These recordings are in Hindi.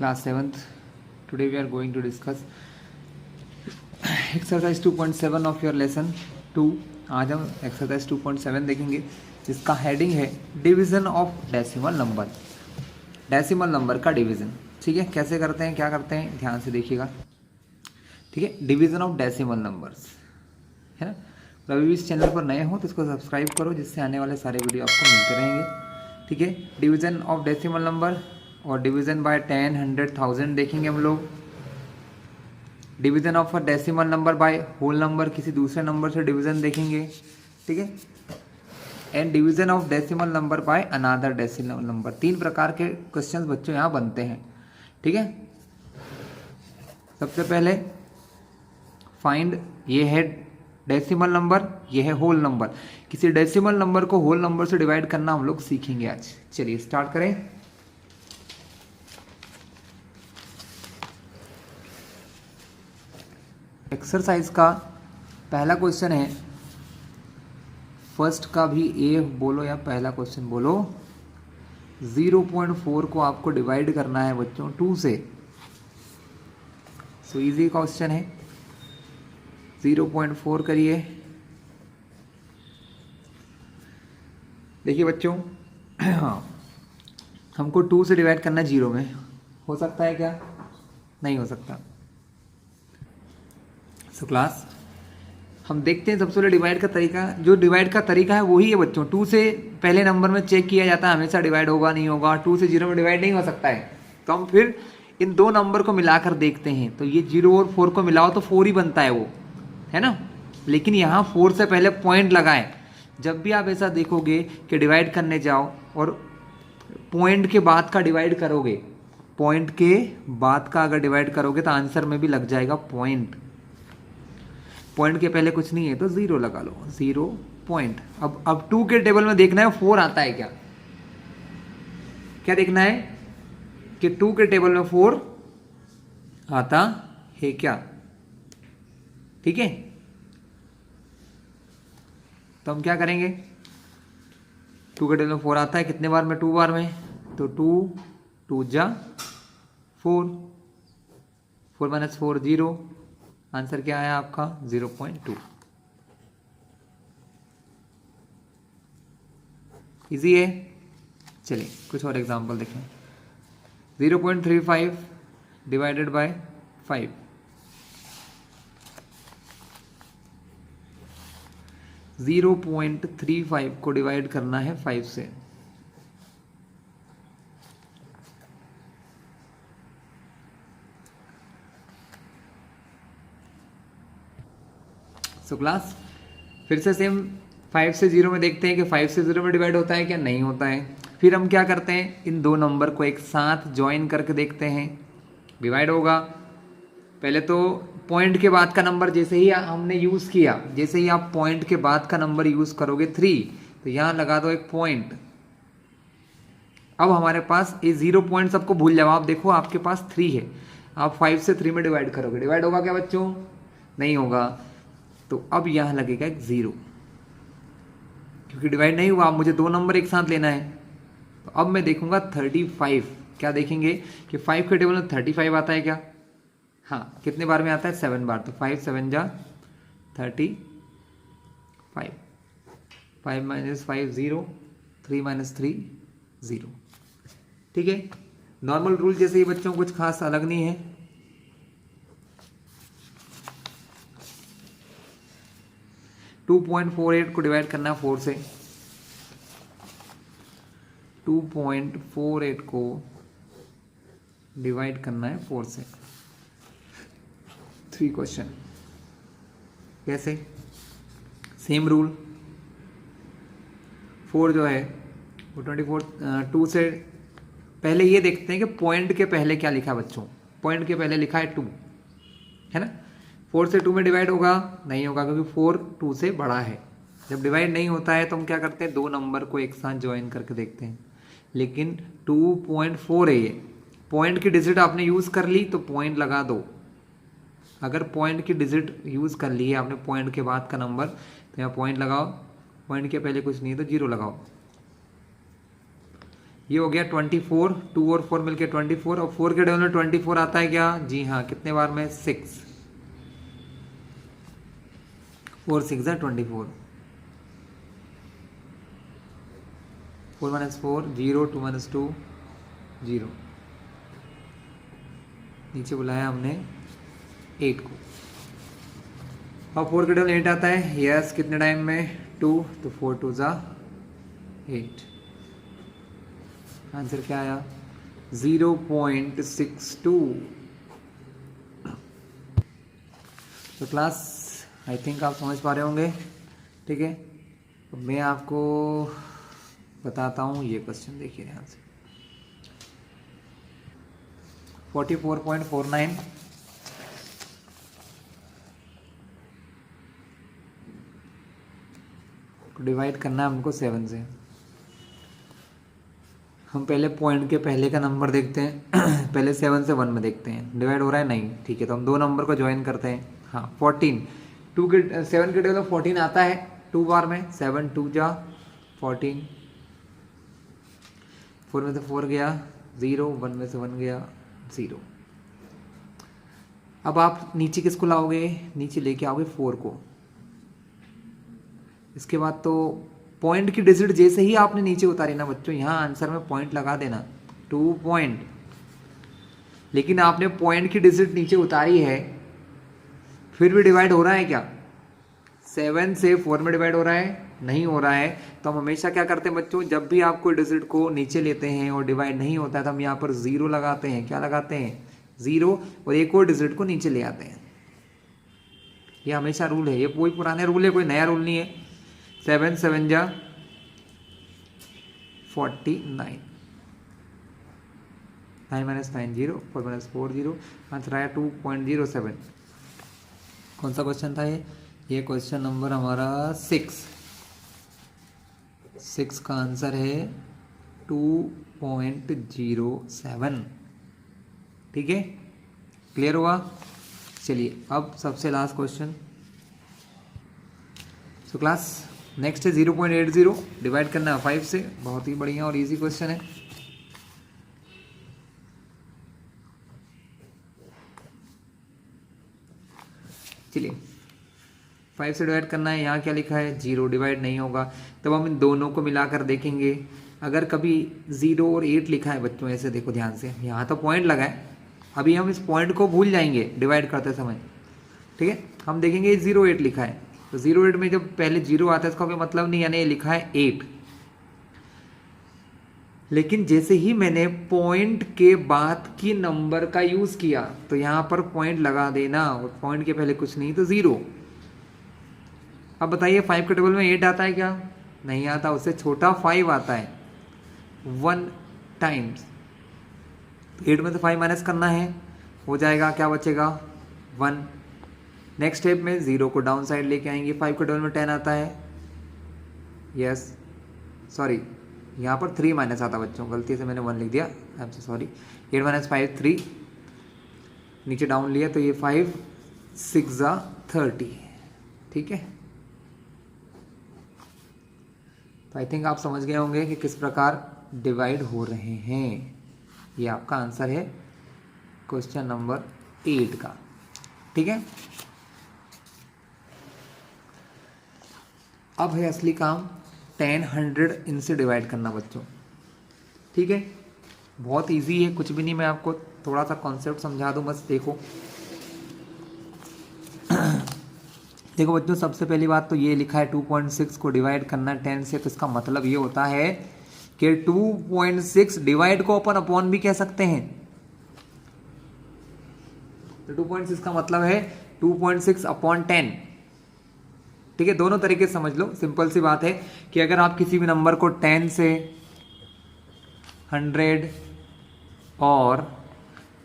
class 7th. Today we are going to discuss exercise 2.7 of your lesson 2. आज हम exercise 2.7 देखेंगे जिसका हेडिंग है division of decimal number. Decimal number का डिवीज़न, ठीक है, कैसे करते हैं, क्या करते हैं, ध्यान से देखिएगा, ठीक है। डिवीज़न ऑफ डेसिमल नंबर्स, है ना। अभी भी इस चैनल पर नए हो तो इसको सब्सक्राइब करो, जिससे आने वाले सारे वीडियो आपको मिलते रहेंगे, ठीक है। डिवीज़न ऑफ डेसिमल नंबर और डिवीज़न बाय 10, 100, 1000 देखेंगे हम लोग। Division of a decimal number by whole number, किसी दूसरे नंबर से डिवीज़न देखेंगे, ठीक है। And division of decimal number by another decimal number. 3 प्रकार के क्वेश्चंस बच्चों यहाँ बनते हैं, ठीक है। सबसे पहले फाइंड, ये है डेसिमल नंबर, ये है होल नंबर। किसी डेसिमल नंबर को होल नंबर से डिवाइड करना हम लोग सीखेंगे आज। चलिए स्टार्ट करें। एक्सरसाइज का पहला क्वेश्चन है, फर्स्ट का भी ए बोलो या पहला क्वेश्चन बोलो। 0.4 को आपको डिवाइड करना है बच्चों 2 से। सो इजी क्वेश्चन है। 0.4 करिए। देखिए बच्चों, हाँ, हमको 2 से डिवाइड करना है 0 में। हो सकता है क्या? नहीं हो सकता। सो क्लास हम देखते हैं सबसे पहले डिवाइड का तरीका। जो डिवाइड का तरीका है वही है बच्चों। 2 से पहले नंबर में चेक किया जाता है, हमेशा डिवाइड होगा नहीं होगा। 2 से 0 में डिवाइड नहीं हो सकता है, तो हम फिर इन दो नंबर को मिलाकर देखते हैं। तो ये 0 और 4 को मिलाओ तो 4 ही बनता है वो, है ना। लेकिन यहाँ 4 से पहले पॉइंट लगाएं। जब भी आप ऐसा देखोगे कि डिवाइड करने जाओ और पॉइंट के बाद का डिवाइड करोगे, पॉइंट के बाद का अगर डिवाइड करोगे तो आंसर में भी लग जाएगा पॉइंट। पॉइंट के पहले कुछ नहीं है तो 0 लगा लो, 0 पॉइंट। अब 2 के टेबल में देखना है 4 आता है क्या, क्या देखना है कि 2 के टेबल में 4 आता है क्या, ठीक है। तो हम क्या करेंगे, 2 के टेबल में 4 आता है कितने बार में, 2 बार में। तो 2 जा 4, 4 माइनस 4 0। आंसर क्या आया आपका 0.2। इजी है। चलिए कुछ और एग्जांपल देखें। 0.35 डिवाइडेड बाय 5। जीरो 0.35 को डिवाइड करना है 5 से। सो क्लास फिर से सेम 5 से 0 में देखते हैं कि 5 से 0 में डिवाइड होता है क्या, नहीं होता है। फिर हम क्या करते हैं, इन दो नंबर को एक साथ ज्वाइन करके देखते हैं, डिवाइड होगा। पहले तो पॉइंट के बाद का नंबर जैसे ही हमने यूज़ किया, जैसे ही आप पॉइंट के बाद का नंबर यूज़ करोगे 3, तो यहाँ लगा दो एक पॉइंट। अब हमारे पास ये 0 पॉइंट सबको भूल जाओ। आप देखो आपके पास 3 है, आप 5 से 3 में डिवाइड करोगे, डिवाइड होगा क्या बच्चों, नहीं होगा। तो अब यहां लगेगा एक 0, क्योंकि डिवाइड नहीं हुआ। अब मुझे दो नंबर एक साथ लेना है। तो अब मैं देखूंगा 35। क्या देखेंगे कि 5 के टेबल में 35 आता है क्या, हाँ, कितने बार में आता है, 7 बार। तो 5 7 जा 35, 5 माइनस 5 0, 3 माइनस 3 0, ठीक है। नॉर्मल रूल जैसे ही बच्चों, कुछ खास अलग नहीं है। टू 2.48 को डिवाइड करना है 4 से। 2.48 को डिवाइड करना है 4 से। 3 क्वेश्चन कैसे, सेम रूल। 4 जो है वो 24, 2 से पहले ये देखते हैं कि पॉइंट के पहले क्या लिखा बच्चों। पॉइंट के पहले लिखा है 2, है ना। 4 से 2 में डिवाइड होगा, नहीं होगा, क्योंकि 4 2 से बड़ा है। जब डिवाइड नहीं होता है तो हम क्या करते हैं, दो नंबर को एक साथ ज्वाइन करके देखते हैं। लेकिन 2.4 है ये, पॉइंट की डिजिट आपने यूज़ कर ली तो पॉइंट लगा दो। अगर पॉइंट की डिजिट यूज़ कर ली है आपने, पॉइंट के बाद का नंबर, तो यहाँ पॉइंट लगाओ। पॉइंट के पहले कुछ नहीं है तो 0 लगाओ। ये हो गया 24, 2 और 4 मिलके 24, और 4 के टेबल में 24 आता है क्या? जी हाँ, कितने बार में? 6, 4 6 है 24, 4 माइनस 4 0, 2 माइनस 2 0, नीचे बुलाया हमने 8 को। अब 4 के टेबल 8 आता है, यस, कितने टाइम में? 2, तो 4 2 जा 8, आंसर क्या आया? 0.62। तो क्लास आई थिंक आप समझ पा रहे होंगे, ठीक है। मैं आपको बताता हूँ, ये क्वेश्चन देखिए ध्यान से। 44.49 को डिवाइड करना है हमको 7 से। हम पहले पॉइंट के पहले का नंबर देखते हैं पहले 7 से 1 में देखते हैं डिवाइड हो रहा है, नहीं, ठीक है। तो हम दो नंबर को ज्वाइन करते हैं। हाँ, 14, 7 के टेबल में 14 आता है 2 बार में, 7 2 जा 14, 4 में से 4 गया 0, 1 में से 1 गया 0। अब आप नीचे किसको लाओगे? नीचे लेके आओगे 4 को। इसके बाद तो पॉइंट की डिजिट जैसे ही आपने नीचे उतारी ना बच्चों, यहाँ आंसर में पॉइंट लगा देना, 2 पॉइंट। लेकिन आपने पॉइंट की डिजिट नीचे उतारी है, फिर भी डिवाइड हो रहा है क्या? 7 से 4 में डिवाइड हो रहा है? नहीं हो रहा है। तो हम हमेशा क्या करते हैं बच्चों, जब भी आप कोई डिजिट को नीचे लेते हैं और डिवाइड नहीं होता है तो हम यहाँ पर 0 लगाते हैं। क्या लगाते हैं? 0, और एक और डिजिट को नीचे ले आते हैं। ये हमेशा रूल है, ये कोई पुराने रूल है, कोई नया रूल नहीं है। 7 7 जा 49, 9 माइनस 9 0, 4 माइनस 4 0, आंसर आया 2.07। कौन सा क्वेश्चन था ये? ये क्वेश्चन नंबर हमारा 6 का आंसर है 2.07। ठीक है, क्लियर हुआ? चलिए अब सबसे last question. So class next है 0.80, डिवाइड करना है 5 से। बहुत ही बढ़िया और इजी क्वेश्चन है। चलिए 5 से डिवाइड करना है। यहाँ क्या लिखा है? 0, डिवाइड नहीं होगा। तब हम इन दोनों को मिलाकर देखेंगे। अगर कभी 0 और 8 लिखा है बच्चों, ऐसे देखो ध्यान से, यहाँ तो पॉइंट लगा है, अभी हम इस पॉइंट को भूल जाएंगे डिवाइड करते समय, ठीक है। हम देखेंगे 0 8 लिखा है, तो 0 8 में जब पहले 0 आता है इसका कोई मतलब नहीं, यानी ये लिखा है 8। लेकिन जैसे ही मैंने पॉइंट के बाद की नंबर का यूज किया तो यहाँ पर पॉइंट लगा देना, और पॉइंट के पहले कुछ नहीं तो 0। अब बताइए 5 के टेबल में 8 आता है क्या? नहीं आता, उससे छोटा 5 आता है 1 टाइम्स। 8 में से 5 माइनस करना है, हो जाएगा, क्या बचेगा? 1। नेक्स्ट स्टेप में 0 को डाउन साइड लेके आएंगे। 5 के टेबल में 10 आता है, यस, सॉरी यहाँ पर 3 माइनस आता बच्चों, गलती से मैंने 1 लिख दिया, I am so sorry. 8 minus 5 3, नीचे डाउन लिया तो ये 5 6 जा 30। ठीक है, तो आई थिंक आप समझ गए होंगे कि किस प्रकार डिवाइड हो रहे हैं। ये आपका आंसर है क्वेश्चन नंबर 8 का। ठीक है, अब है असली काम, 10 100 इनसे डिवाइड करना बच्चों। ठीक है, बहुत इजी है, कुछ भी नहीं, मैं आपको थोड़ा सा कॉन्सेप्ट समझा दूं बस। देखो देखो बच्चों, सबसे पहली बात तो ये लिखा है 2.6 को डिवाइड करना 10 से, तो इसका मतलब ये होता है कि 2.6 डिवाइड को अपन अपॉन भी कह सकते हैं। तो 2.6 का मतलब है 2.6 अपॉन 10। ठीक है, दोनों तरीके से समझ लो, सिंपल सी बात है कि अगर आप किसी भी नंबर को 10 से 100 और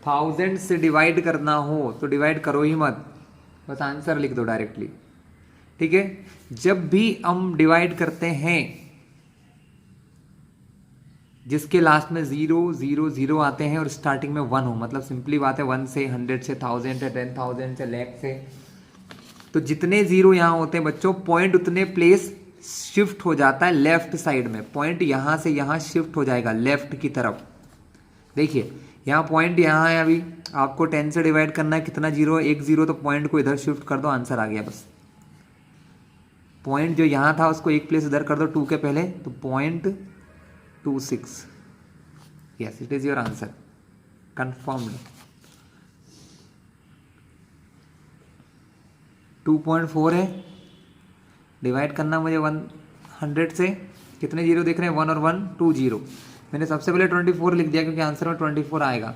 1000 से डिवाइड करना हो तो डिवाइड करो ही मत, बस आंसर लिख दो डायरेक्टली। ठीक है, जब भी हम डिवाइड करते हैं जिसके लास्ट में 0 0 0 आते हैं और स्टार्टिंग में 1 हो, मतलब सिंपली बात है 1 से 100 से 1000 से 10,000 से लाख से, तो जितने 0 यहां होते हैं बच्चों, पॉइंट उतने प्लेस शिफ्ट हो जाता है लेफ्ट साइड में, पॉइंट यहाँ से यहाँ शिफ्ट हो जाएगा लेफ्ट की तरफ। देखिए यहाँ पॉइंट यहाँ है, अभी आपको 10 से डिवाइड करना है, कितना जीरो है, 1 0, तो पॉइंट को इधर शिफ्ट कर दो, आंसर आ गया बस। पॉइंट जो यहाँ था उसको एक प्लेस इधर कर दो 2 के पहले, तो 0.26, yes it is your answer, confirmed. 2.4 है, डिवाइड करना मुझे 100 से, कितने जीरो देख रहे हैं, 1 और 1 2 0। मैंने सबसे पहले 24 लिख दिया क्योंकि आंसर में 24 आएगा।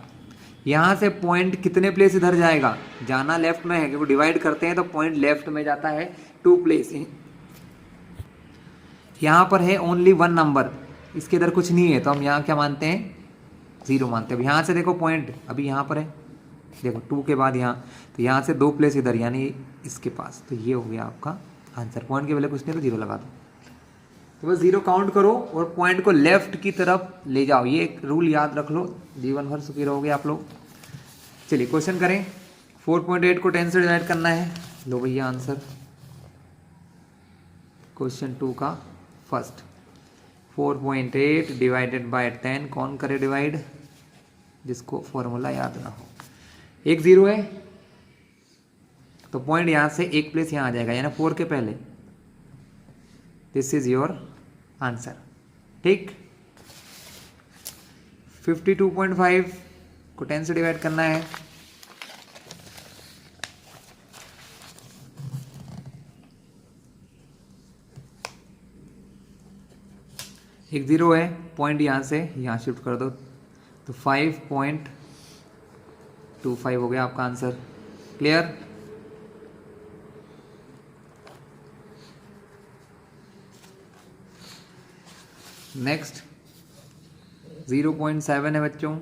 यहाँ से पॉइंट कितने प्लेस इधर जाएगा, जाना लेफ्ट में है क्योंकि डिवाइड करते हैं तो पॉइंट लेफ्ट में जाता है 2 प्लेस। यहाँ पर है ओनली 1 नंबर, इसके इधर कुछ नहीं है, तो हम यहाँ क्या मानते हैं, 0 मानते हैं। अब यहाँ से देखो पॉइंट अभी यहाँ पर है, देखो 2 के बाद यहाँ, तो यहाँ से 2 प्लेस इधर यानी इसके पास, तो ये हो गया आपका आंसर। पॉइंट के पहले कुछ नहीं तो 0 लगा दो, तो बस 0 काउंट करो और पॉइंट को लेफ्ट की तरफ ले जाओ, ये एक रूल याद रख लो, जीवन भर सुखी रहोगे आप लोग। चलिए क्वेश्चन करें। 4.8 को 10 से डिवाइड करना है, लो भैया आंसर क्वेश्चन 2 का फर्स्ट। 4.8 डिवाइडेड बाय 10, कौन करे डिवाइड, जिसको फॉर्मूला याद ना हो। 1 0 है तो पॉइंट यहाँ से एक प्लेस यहाँ आ जाएगा, यानी 4 के पहले। दिस इज योर आंसर, ठीक। 52.5 को 10 से डिवाइड करना है, एक 0 है, पॉइंट यहाँ से यहाँ शिफ्ट कर दो, तो 5.25 हो गया आपका आंसर। क्लियर। नेक्स्ट 0.7 है बच्चों,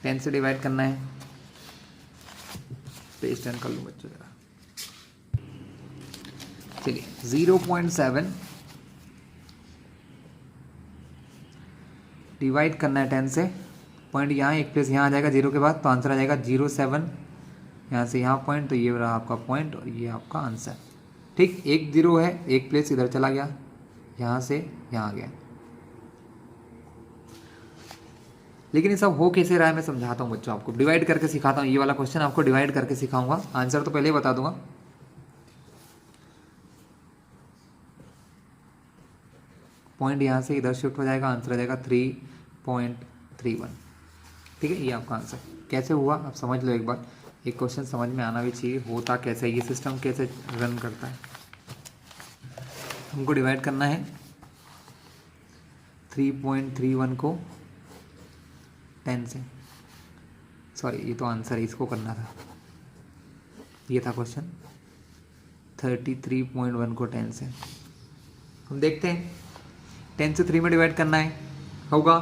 10 से डिवाइड करना है, पेज टर्न कर लो बच्चों जरा। चलिए 0.7 डिवाइड करना है 10 से, पॉइंट यहाँ एक प्लेस यहाँ आ जाएगा 0 के बाद, तो आंसर आ जाएगा 0.7, यहाँ से यहाँ पॉइंट, तो ये रहा आपका पॉइंट और ये आपका आंसर, ठीक। 1 0 है, एक प्लेस इधर चला गया, यहाँ से यहाँ आ गया। लेकिन ये सब हो कैसे रहा है मैं समझाता हूँ बच्चों, आपको डिवाइड करके सिखाता हूँ। ये वाला क्वेश्चन आपको डिवाइड करके सिखाऊंगा, आंसर तो पहले ही बता दूंगा। पॉइंट यहाँ से इधर शिफ्ट हो जाएगा, आंसर आ जाएगा 3.31, ठीक है। ये आपका आंसर कैसे हुआ आप समझ लो एक बार, एक क्वेश्चन समझ में आना भी चाहिए, होता कैसे, ये सिस्टम कैसे रन करता है। हमको डिवाइड करना है 3.31 को 10 से, सॉरी ये तो आंसर है, इसको करना था, ये था क्वेश्चन। 33.1 को 10 से, हम देखते हैं 10 से 3 में डिवाइड करना है, होगा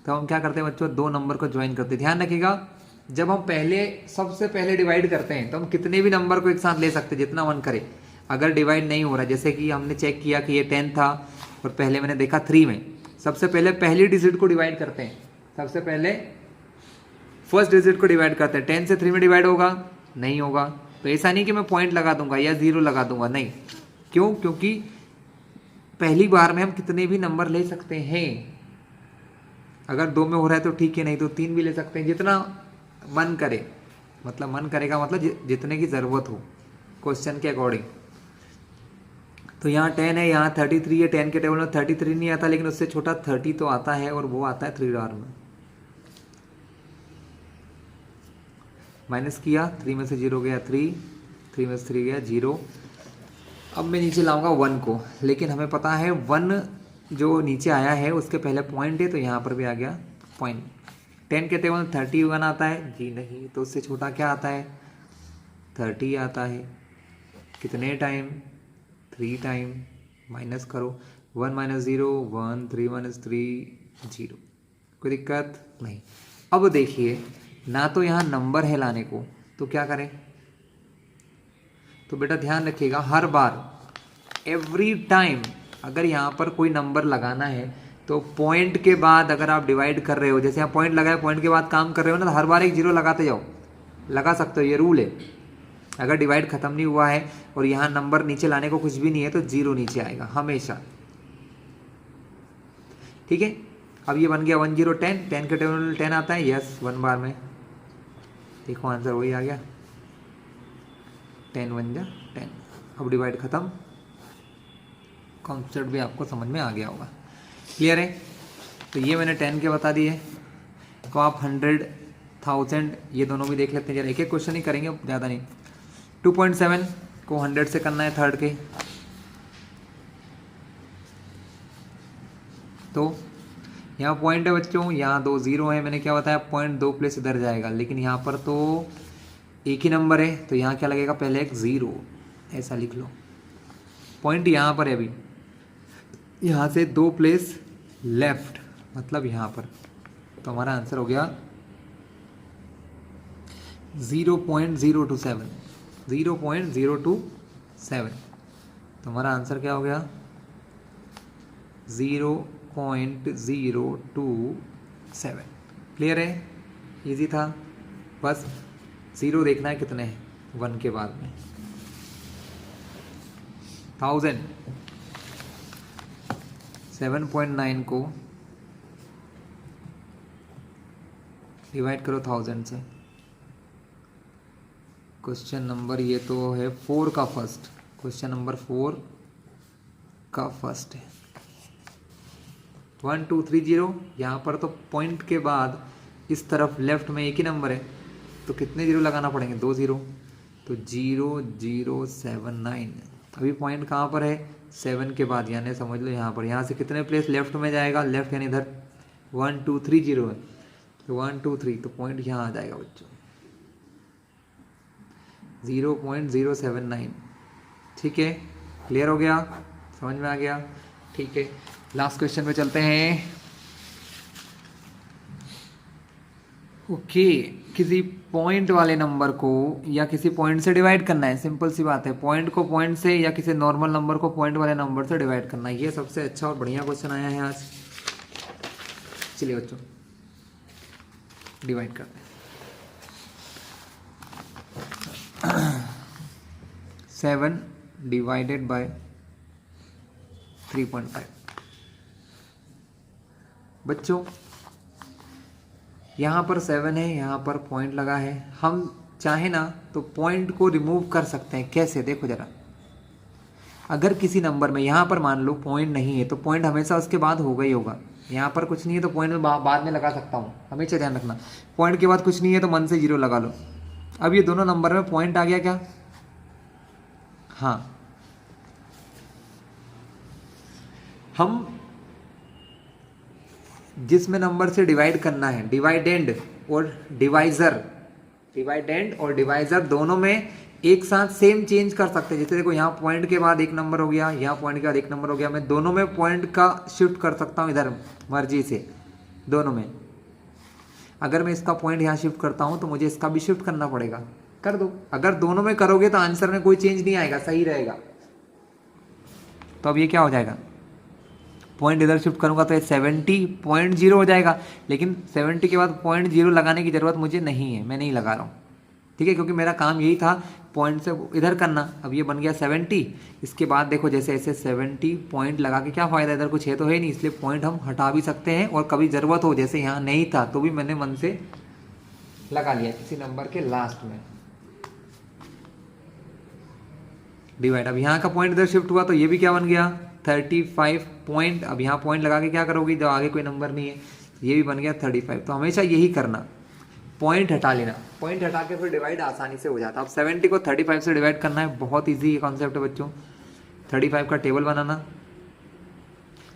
तो हम क्या करते हैं बच्चों, 2 नंबर को ज्वाइन करते हैं। ध्यान रखिएगा जब हम सबसे पहले डिवाइड करते हैं तो हम कितने भी नंबर को एक साथ ले सकते हैं, जितना मन करे। अगर डिवाइड नहीं हो रहा, जैसे कि हमने चेक किया कि ये 10 था और पहले मैंने देखा 3 में, सबसे पहले पहली डिजिट को डिवाइड करते हैं, सबसे पहले फर्स्ट डिजिट को डिवाइड करते हैं। 10 से 3 में डिवाइड होगा, नहीं होगा, तो ऐसा नहीं कि मैं पॉइंट लगा दूंगा या 0 लगा दूंगा, नहीं। क्यों? क्योंकि पहली बार में हम कितने भी नंबर ले सकते हैं। अगर 2 में हो रहा है तो ठीक है, नहीं तो 3 भी ले सकते हैं, जितना मन करे, मतलब मन करेगा मतलब जितने की ज़रूरत हो क्वेश्चन के अकॉर्डिंग। तो यहाँ 10 है, यहाँ 33 है, 10 के टेबल में 33 नहीं आता, लेकिन उससे छोटा 30 तो आता है, और वो आता है 3 बार में। माइनस किया, 3 में से 0 गया 3, 3 में से 3 गया 0। अब मैं नीचे लाऊंगा 1 को, लेकिन हमें पता है 1 जो नीचे आया है उसके पहले पॉइंट है, तो यहाँ पर भी आ गया पॉइंट। 10 के टेबल में 31 आता है, जी नहीं, तो उससे छोटा क्या आता है, 30 आता है। कितने टाइम, 3 टाइम। माइनस करो, 1 - 0 1, 3 - 3 0, कोई दिक्कत नहीं। अब देखिए ना तो यहाँ नंबर है लाने को, तो क्या करें, तो बेटा ध्यान रखिएगा हर बार, एवरी टाइम अगर यहाँ पर कोई नंबर लगाना है तो पॉइंट के बाद अगर आप डिवाइड कर रहे हो, जैसे यहाँ पॉइंट लगाया, पॉइंट के बाद काम कर रहे हो ना, तो हर बार एक 0 लगाते जाओ, लगा सकते हो, ये रूल है। अगर डिवाइड खत्म नहीं हुआ है और यहाँ नंबर नीचे लाने को कुछ भी नहीं है तो 0 नीचे आएगा हमेशा। ठीक है, अब ये बन गया 1 0 10, 10 के टेबल में 10 आता है, यस 1 बार में। देखो आंसर वही आ गया, 10 1 जा 10। अब डिवाइड खत्म, कॉन्सेप्ट भी आपको समझ में आ गया होगा। क्लियर है? तो ये मैंने 10 के बता दिए। तो आप 100 1000 ये दोनों भी देख लेते हैं जरा, एक एक क्वेश्चन ही करेंगे, ज़्यादा नहीं। 2.7 को 100 से करना है थर्ड के, तो यहाँ पॉइंट है बच्चों, यहाँ 2 0 है, मैंने क्या बताया पॉइंट 2 प्लेस इधर जाएगा, लेकिन यहाँ पर तो एक ही नंबर है तो यहाँ क्या लगेगा, पहले एक 0 ऐसा लिख लो। पॉइंट यहाँ पर है, अभी यहाँ से 2 प्लेस लेफ्ट मतलब यहाँ पर, तो हमारा आंसर हो गया 0.027, 0.027। तो हमारा आंसर क्या हो गया 0.027। क्लियर है? इजी था, बस 0 देखना है कितने हैं 1 के बाद में। 1000 7.9 को डिवाइड करो 1000 से। क्वेश्चन नंबर ये तो है 4 का फर्स्ट, क्वेश्चन नंबर 4 का फर्स्ट है। 1 2 3 0, यहाँ पर तो पॉइंट के बाद इस तरफ लेफ्ट में एक ही नंबर है तो कितने 0 लगाना पड़ेंगे, 2 0, तो 0079। अभी पॉइंट कहाँ पर है, 7 के बाद, यानी समझ लो यहाँ पर, यहाँ से कितने प्लेस लेफ्ट में जाएगा, लेफ्ट यानी इधर 1 2 3 0 है, तो 1 2 3, तो पॉइंट यहाँ आ जाएगा बच्चों 0.079। ठीक है, क्लियर हो गया, समझ में आ गया? ठीक है, लास्ट क्वेश्चन पे चलते हैं। ओके, किसी पॉइंट वाले नंबर को या किसी पॉइंट से डिवाइड करना है, सिंपल सी बात है। पॉइंट को पॉइंट से या किसी नॉर्मल नंबर को पॉइंट वाले नंबर से डिवाइड करना है। ये सबसे अच्छा और बढ़िया क्वेश्चन आया है आज। चलिए बच्चों डिवाइड करते हैं। 7 डिवाइडेड बाय 3.5। बच्चों यहाँ पर 7 है, यहाँ पर पॉइंट लगा है, हम चाहे ना तो पॉइंट को रिमूव कर सकते हैं। कैसे, देखो जरा, अगर किसी नंबर में यहाँ पर मान लो पॉइंट नहीं है तो पॉइंट हमेशा उसके बाद होगा ही होगा। यहाँ पर कुछ नहीं है तो पॉइंट में बाद में लगा सकता हूँ, हमेशा ध्यान रखना। पॉइंट के बाद कुछ नहीं है तो मन से 0 लगा लो। अब ये दोनों नंबर में पॉइंट आ गया क्या? हाँ, हम जिसमें नंबर से डिवाइड करना है, डिवाइडेंड और डिवाइजर दोनों में एक साथ सेम चेंज कर सकते हैं। जैसे देखो यहाँ पॉइंट के बाद एक नंबर हो गया, यहाँ पॉइंट के बाद एक नंबर हो गया, मैं दोनों में पॉइंट का शिफ्ट कर सकता हूँ इधर मर्जी से, दोनों में। अगर मैं इसका पॉइंट यहाँ शिफ्ट करता हूँ तो मुझे इसका भी शिफ्ट करना पड़ेगा, कर दो। अगर दोनों में करोगे तो आंसर में कोई चेंज नहीं आएगा, सही रहेगा। तो अब ये क्या हो जाएगा, पॉइंट इधर शिफ्ट करूंगा तो ये 70.0 हो जाएगा, लेकिन 70 के बाद 0.0 लगाने की ज़रूरत मुझे नहीं है, मैं नहीं लगा रहा हूँ। ठीक है, क्योंकि मेरा काम यही था पॉइंट से इधर करना। अब ये बन गया 70, इसके बाद देखो जैसे ऐसे 70 पॉइंट लगा के क्या फ़ायदा, इधर कुछ है तो है नहीं, इसलिए पॉइंट हम हटा भी सकते हैं। और कभी ज़रूरत हो, जैसे यहाँ नहीं था तो भी मैंने मन से लगा लिया किसी नंबर के लास्ट में डिवाइड। अब यहाँ का पॉइंट इधर शिफ्ट हुआ तो ये भी क्या बन गया 35 पॉइंट। अब यहाँ पॉइंट लगा के क्या करोगी जब आगे कोई नंबर नहीं है, ये भी बन गया 35। तो हमेशा यही करना, पॉइंट हटा लेना, पॉइंट हटा के फिर डिवाइड आसानी से हो जाता है। अब 70 को 35 से डिवाइड करना है, बहुत ईजी कॉन्सेप्ट है बच्चों। 35 का टेबल बनाना,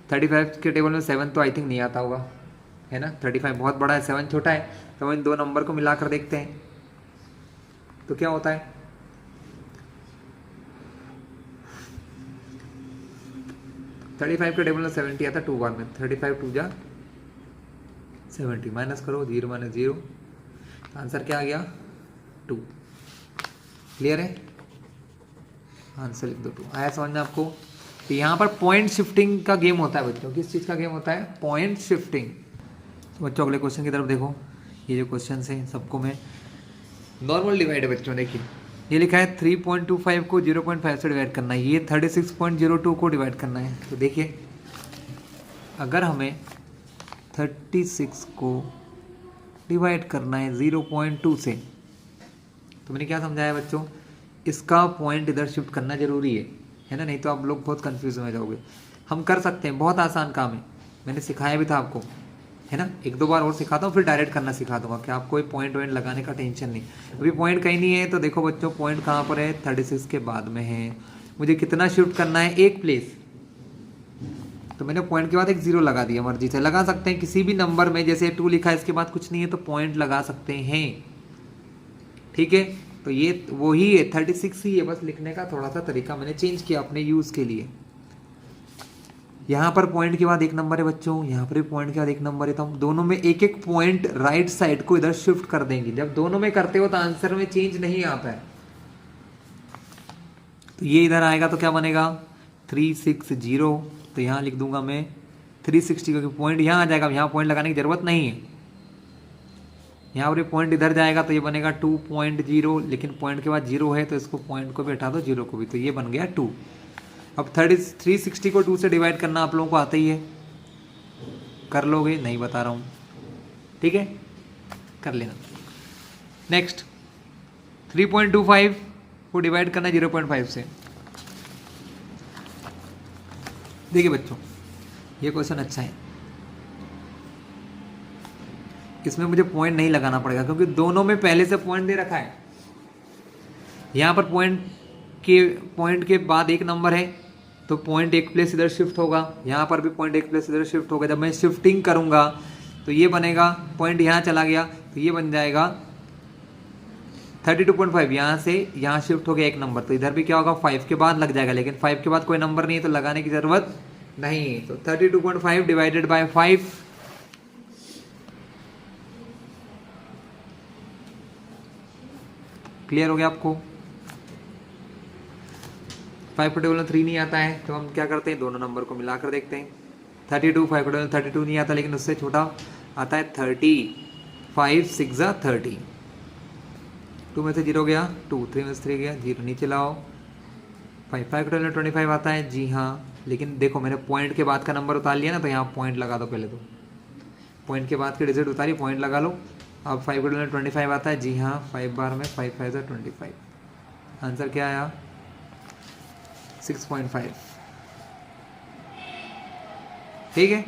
35 के टेबल में 7 तो आई थिंक नहीं आता होगा, है ना। 35 बहुत बड़ा है, 7 छोटा है, तो इन दो नंबर को मिलाकर देखते हैं तो क्या होता है। 35 के टेबल में 70 आता है 2 बार में, 35 2 जा 70, माइनस करो 0 माइनस 0, आंसर क्या आ गया 2। क्लियर है, आंसर लिख दो 2। आया समझ में आपको। तो यहाँ पर पॉइंट शिफ्टिंग का गेम होता है बच्चों। किस चीज़ का गेम होता है, पॉइंट शिफ्टिंग। तो बच्चों अगले क्वेश्चन की तरफ देखो, ये जो क्वेश्चन है सबको मैं नॉर्मल डिवाइड है बच्चों। देखिए ये लिखा है 3.25 को 0.5 से डिवाइड करना है, ये 36.02 को डिवाइड करना है। तो देखिए अगर हमें 36 को डिवाइड करना है 0.2 से, तो मैंने क्या समझाया बच्चों, इसका पॉइंट इधर शिफ्ट करना जरूरी है ना, नहीं तो आप लोग बहुत कंफ्यूज हो जाओगे। हम कर सकते हैं, बहुत आसान काम है, मैंने सिखाया भी था आपको, है ना। एक दो बार और सिखाता हूँ, फिर डायरेक्ट करना सिखा दूंगा कि आपको कोई पॉइंट वॉइंट लगाने का टेंशन नहीं। अभी पॉइंट कहीं नहीं है, तो देखो बच्चों पॉइंट कहाँ पर है, 36 के बाद में है। मुझे कितना शिफ्ट करना है, एक प्लेस, तो मैंने पॉइंट के बाद एक जीरो लगा दिया, मर्जी से लगा सकते हैं किसी भी नंबर में, जैसे 2 लिखा है इसके बाद कुछ नहीं है तो पॉइंट लगा सकते हैं, ठीक है। तो ये वही है, 36 ही है, बस लिखने का थोड़ा सा तरीका मैंने चेंज किया अपने यूज के लिए। यहाँ पर पॉइंट के बाद एक नंबर है बच्चों, यहाँ पर भी पॉइंट के बाद एक नंबर है, तो हम दोनों में एक एक पॉइंट राइट साइड को इधर शिफ्ट कर देंगे। जब दोनों में करते हो तो आंसर में चेंज नहीं आता है। तो ये इधर आएगा तो क्या बनेगा 360, तो यहाँ लिख दूंगा मैं 360, क्योंकि पॉइंट यहाँ आ जाएगा, यहाँ पॉइंट लगाने की जरूरत नहीं है। यहाँ पर पॉइंट इधर जाएगा तो ये बनेगा 2.0, लेकिन पॉइंट के बाद जीरो है तो इसको पॉइंट को भी हटा दो, जीरो को भी, तो ये बन गया 2। अब 360 को 2 से डिवाइड करना आप लोगों को आता ही है, कर लोगे, नहीं बता रहा हूँ, ठीक है, कर लेना। नेक्स्ट 3.25 को डिवाइड करना 0.5 से। देखिए बच्चों ये क्वेश्चन अच्छा है, इसमें मुझे पॉइंट नहीं लगाना पड़ेगा क्योंकि दोनों में पहले से पॉइंट दे रखा है। यहाँ पर पॉइंट के बाद एक नंबर है तो पॉइंट एक प्लेस इधर शिफ्ट होगा, यहाँ पर भी पॉइंट एक प्लेस इधर शिफ्ट होगा। जब मैं शिफ्टिंग करूंगा तो ये बनेगा, पॉइंट यहाँ चला गया तो ये बन जाएगा 32.5, यहाँ से यहाँ शिफ्ट हो गया एक नंबर, तो इधर भी क्या होगा 5 के बाद लग जाएगा, लेकिन 5 के बाद कोई नंबर नहीं है तो लगाने की जरूरत नहीं है। तो 32.5 डिवाइडेड बाय 5, क्लियर हो गया आपको। 5 को टेबल में 3 नहीं आता है तो हम क्या करते हैं, दोनों नंबर को मिलाकर देखते हैं। 32, 5 को टेबल में 32 नहीं आता, लेकिन उससे छोटा आता है 30, 5 6 30, 2 में से 0 गया 2, 3 में से 3 गया 0, नीचे लाओ 5 को टेबल में 25 आता है, जी हाँ, लेकिन देखो मैंने पॉइंट के बाद का नंबर उतार लिया ना, तो यहाँ पॉइंट लगा दो, पहले तो पॉइंट के बाद की डिजिट उतारी, पॉइंट लगा लो। अब 5 को टेबल में 25 आता है, जी हाँ, 5 बार में 5 5 25, आंसर क्या आया 6.5, ठीक है,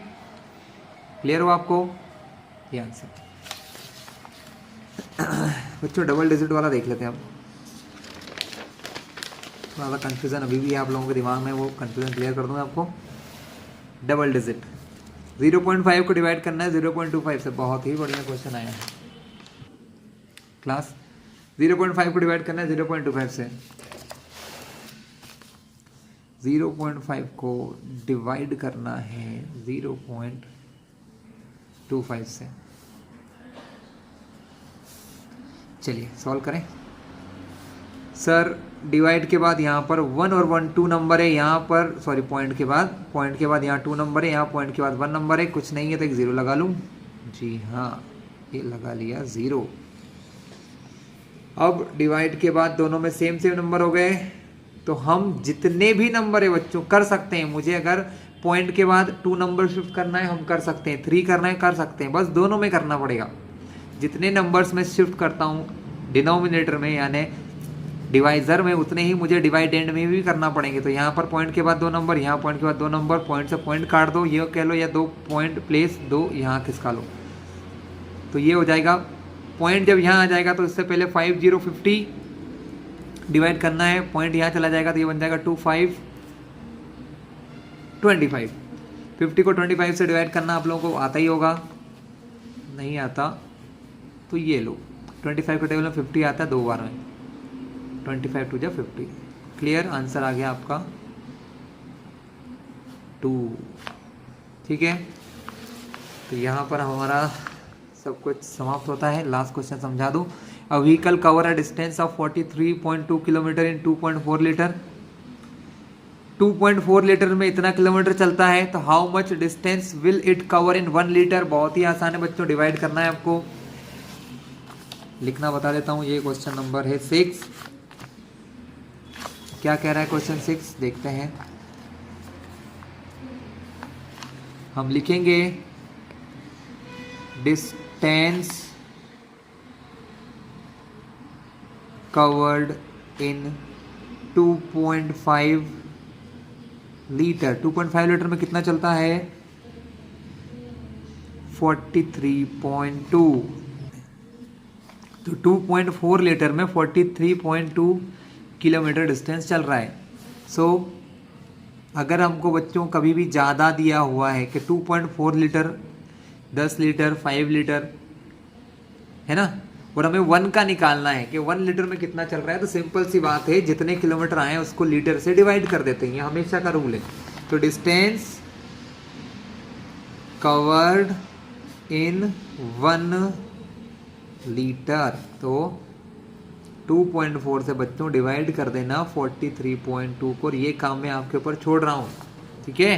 क्लियर हो आपको ये आंसर। बच्चों डबल डिजिट वाला देख लेते हैं अब, थोड़ा सा कन्फ्यूज़न अभी भी है आप लोगों के दिमाग में, वो कन्फ्यूज़न क्लियर कर दूंगा आपको। डबल डिजिट 0.5 को डिवाइड करना है 0.25 से, बहुत ही बढ़िया क्वेश्चन आया है क्लास। 0.5 को डिवाइड करना है 0.25 से, 0.5 को डिवाइड करना है 0.25 से। चलिए सॉल्व करें। सर डिवाइड के बाद यहाँ पर 1 और 1 2 नंबर है, यहाँ पर सॉरी पॉइंट के बाद यहाँ 2 नंबर है, यहाँ पॉइंट के बाद 1 नंबर है, कुछ नहीं है तो एक 0 लगा लूँ, जी हाँ ये लगा लिया 0। अब डिवाइड के बाद दोनों में सेम नंबर हो गए, तो हम जितने भी नंबर है बच्चों कर सकते हैं। मुझे अगर पॉइंट के बाद 2 नंबर शिफ्ट करना है हम कर सकते हैं, 3 करना है कर सकते हैं, बस दोनों में करना पड़ेगा। जितने नंबर्स में शिफ्ट करता हूँ डिनोमिनेटर में यानी डिवाइजर में, उतने ही मुझे डिवाइडेंड में भी करना पड़ेंगे। तो यहाँ पर पॉइंट के बाद 2 नंबर, यहाँ पॉइंट के बाद 2 नंबर, पॉइंट से पॉइंट काट दो ये कह लो, या 2 पॉइंट प्लेस 2 यहाँ खिसका लो, तो ये हो जाएगा। पॉइंट जब यहाँ आ जाएगा तो इससे पहले 5 0 50 डिवाइड करना है, पॉइंट यहाँ चला जाएगा तो ये बन जाएगा 2 5 25। 50 को 25 से डिवाइड करना आप लोगों को आता ही होगा, नहीं आता तो ये लो 25 के टेबल में 50 आता है 2 बार में, 25 2 50, क्लियर, आंसर आ गया आपका 2, ठीक है। तो यहाँ पर हमारा सब कुछ समाप्त होता है। लास्ट क्वेश्चन समझा दूँ। A vehicle cover a distance of 43.2 kilometre in 2.4 litre. 2.4 litre में इतना किलोमीटर चलता है तो how much distance will it cover in 1 litre. बहुत ही आसान है बच्चों, डिवाइड करना है आपको, लिखना बता देता हूँ। ये क्वेश्चन नंबर है 6। क्या कह रहा है क्वेश्चन 6, देखते हैं। हम लिखेंगे distance covered in 2.5 litre. 2.5 litre में कितना चलता है? 43.2। तो 2.4 लीटर में 43.2 किलोमीटर डिस्टेंस चल रहा है। सो अगर हमको बच्चों कभी भी ज़्यादा दिया हुआ है कि 2.4 लीटर, 10 लीटर, 5 लीटर, है ना, और हमें 1 का निकालना है कि 1 लीटर में कितना चल रहा है, तो सिंपल सी बात है, जितने किलोमीटर आए उसको लीटर से डिवाइड कर देते हैं। ये हमेशा का रूल है। तो डिस्टेंस कवर्ड इन 1 लीटर, तो 2.4 से बच्चों डिवाइड कर देना 43.2 को। ये काम मैं आपके ऊपर छोड़ रहा हूँ, ठीक है,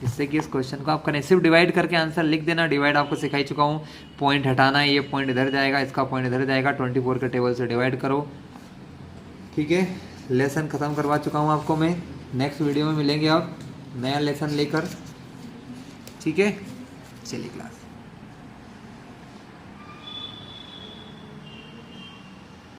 जिससे कि इस क्वेश्चन को आप करें। सिर्फ डिवाइड करके आंसर लिख देना। डिवाइड आपको सिखाई चुका हूँ, पॉइंट हटाना है, ये पॉइंट इधर जाएगा, इसका पॉइंट इधर जाएगा, 24 के टेबल से डिवाइड करो, ठीक है। लेसन ख़त्म करवा चुका हूँ आपको मैं। नेक्स्ट वीडियो में मिलेंगे आप नया लेसन लेकर, ठीक है। चलिए क्लास।